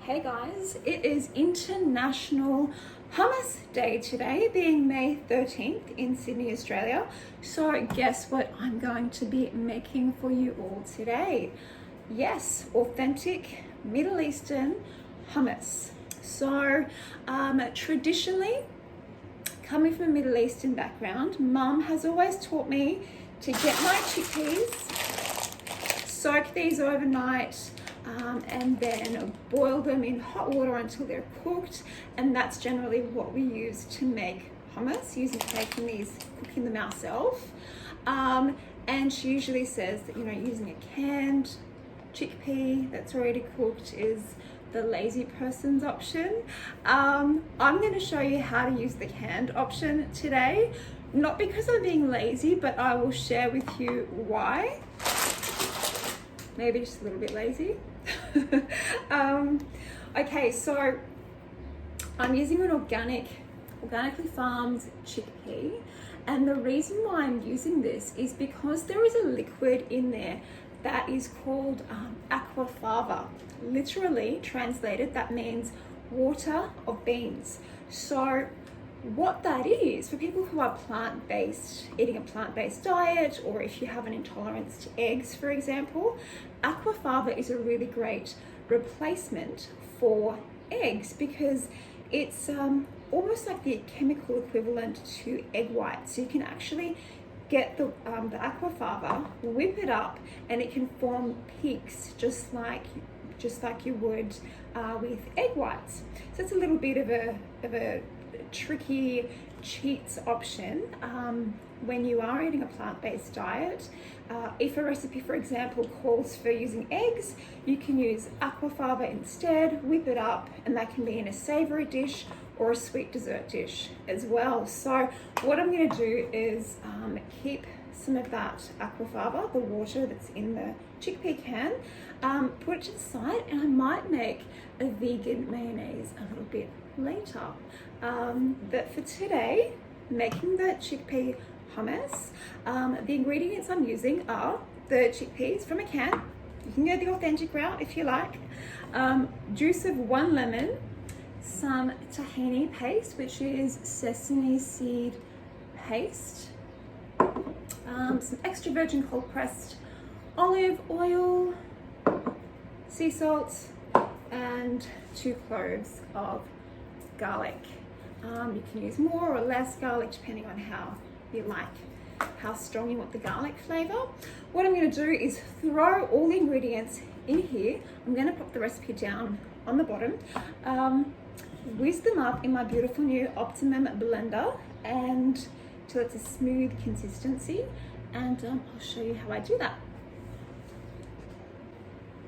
Hey guys, it is International Hummus Day today, being May 13th in Sydney, Australia. So guess what I'm going to be making for you all today? Yes, authentic Middle Eastern hummus. So traditionally, coming from a Middle Eastern background, Mum has always taught me to get my chickpeas, soak these overnight, and then boil them in hot water until they're cooked, and that's generally what we use to make hummus, cooking them ourselves. And she usually says that, using a canned chickpea that's already cooked is the lazy person's option. I'm going to show you how to use the canned option today, not because I'm being lazy, but I will share with you why. Maybe just a little bit lazy. Okay, so I'm using an organically farmed chickpea, and the reason why I'm using this is because there is a liquid in there that is called aquafaba. Literally translated, that means water of beans. So what that is, for people who are eating a plant-based diet, or if you have an intolerance to eggs, for example, aquafaba is a really great replacement for eggs because it's almost like the chemical equivalent to egg white. So you can actually get the aquafaba, whip it up, and it can form peaks just like you would with egg whites. So it's a little bit of a tricky cheats option when you are eating a plant-based diet. If a recipe, for example, calls for using eggs, you can use aquafaba instead, whip it up, and that can be in a savory dish or a sweet dessert dish as well. So what I'm going to do is keep some of that aquafaba, the water that's in the chickpea can, put it to the side, and I might make a vegan mayonnaise a little bit later. But for today, making the chickpea hummus, the ingredients I'm using are the chickpeas from a can. You can go the authentic route if you like. Juice of 1 lemon, some tahini paste, which is sesame seed paste, some extra virgin cold pressed olive oil, sea salt, and 2 cloves of garlic. You can use more or less garlic depending on how you like, how strong you want the garlic flavor. What I'm going to do is throw all the ingredients in here. I'm going to pop the recipe down on the bottom, whisk them up in my beautiful new Optimum blender and till it's a smooth consistency, and I'll show you how I do that.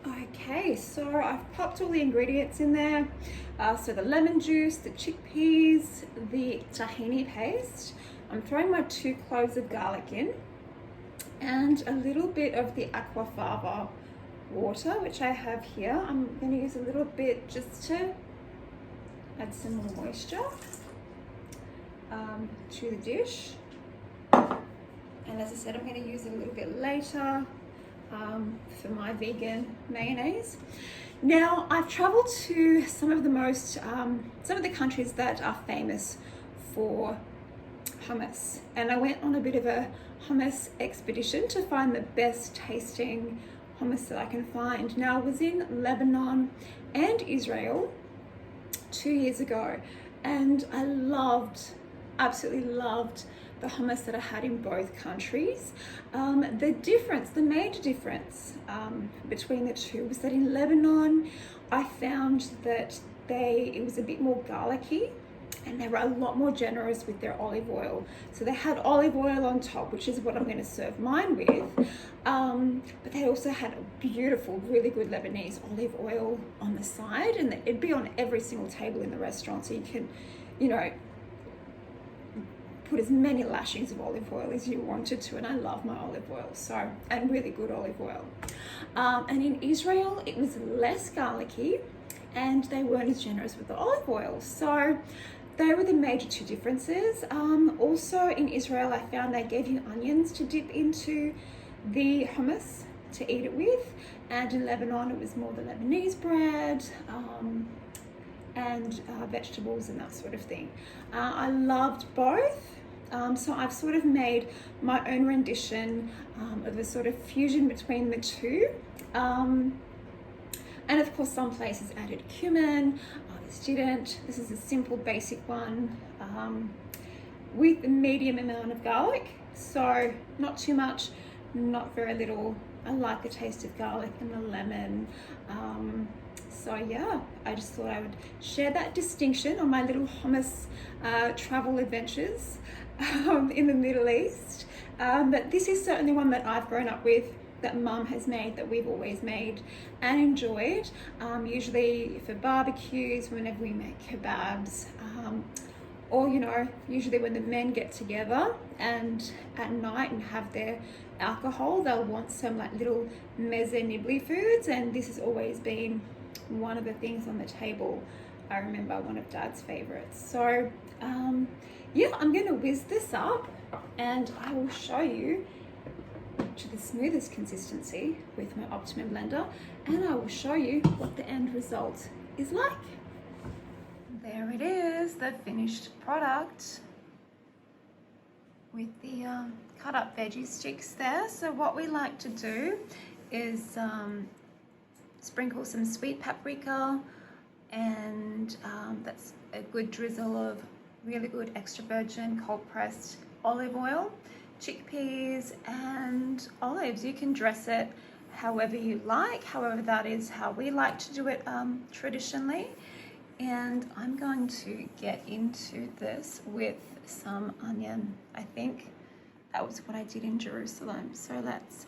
Okay, so I've popped all the ingredients in there. So the lemon juice, the chickpeas, the tahini paste. I'm throwing my 2 cloves of garlic in, and a little bit of the aquafaba water, which I have here. I'm going to use a little bit just to add some more moisture to the dish. And as I said, I'm going to use it a little bit later for my vegan mayonnaise. Now, I've traveled to some of the countries that are famous for hummus, and I went on a bit of a hummus expedition to find the best tasting hummus that I can find. Now, I was in Lebanon and Israel 2 years ago, and I absolutely loved the hummus that I had in both countries. The major difference between the two was that in Lebanon, I found that it was a bit more garlicky, and they were a lot more generous with their olive oil. So they had olive oil on top, which is what I'm going to serve mine with. But they also had a beautiful, really good Lebanese olive oil on the side, and it'd be on every single table in the restaurant. So you can, put as many lashings of olive oil as you wanted to, and I love my olive oil, and really good olive oil. And in Israel, it was less garlicky, and they weren't as generous with the olive oil. So they were the major 2 differences. Also in Israel, I found they gave you onions to dip into the hummus, to eat it with. And in Lebanon, it was more the Lebanese bread, and vegetables and that sort of thing. I loved both. So I've sort of made my own rendition of a sort of fusion between the two. And of course, some places added cumin, others didn't. This is a simple, basic one with a medium amount of garlic. So not too much, not very little. I like the taste of garlic and the lemon. So yeah, I just thought I would share that distinction on my little hummus travel adventures in the Middle East. But this is certainly one that I've grown up with, that Mum has made, that we've always made and enjoyed. Usually for barbecues, whenever we make kebabs, or you know, usually when the men get together and at night and have their alcohol, they'll want some like little mezze nibbly foods, and this has always been one of the things on the table. I remember one of Dad's favorites. So yeah, I'm gonna whiz this up and I will show you to the smoothest consistency with my Optimum blender, and I will show you what the end result is like. There it is, the finished product with the cut up veggie sticks there. So what we like to do is sprinkle some sweet paprika, and that's a good drizzle of really good extra virgin cold pressed olive oil, chickpeas and olives. You can dress it however you like, however that is how we like to do it traditionally. And I'm going to get into this with some onion. I think that was what I did in Jerusalem. So let's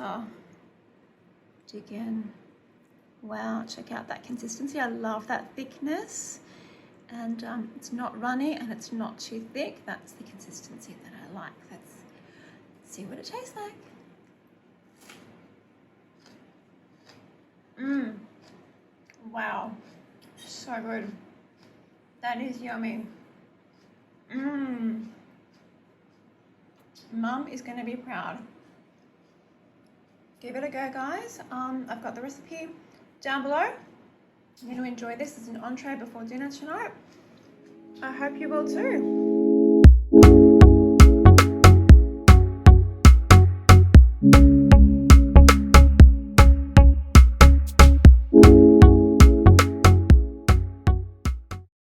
dig in. Wow, check out that consistency. I love that thickness, and it's not runny and it's not too thick. That's the consistency that I like. Let's see what it tastes like. Wow, so good. That is yummy. Mum is gonna be proud. Give it a go, guys. I've got the recipe down below. I'm going to enjoy this as an entree before dinner tonight. I hope you will too.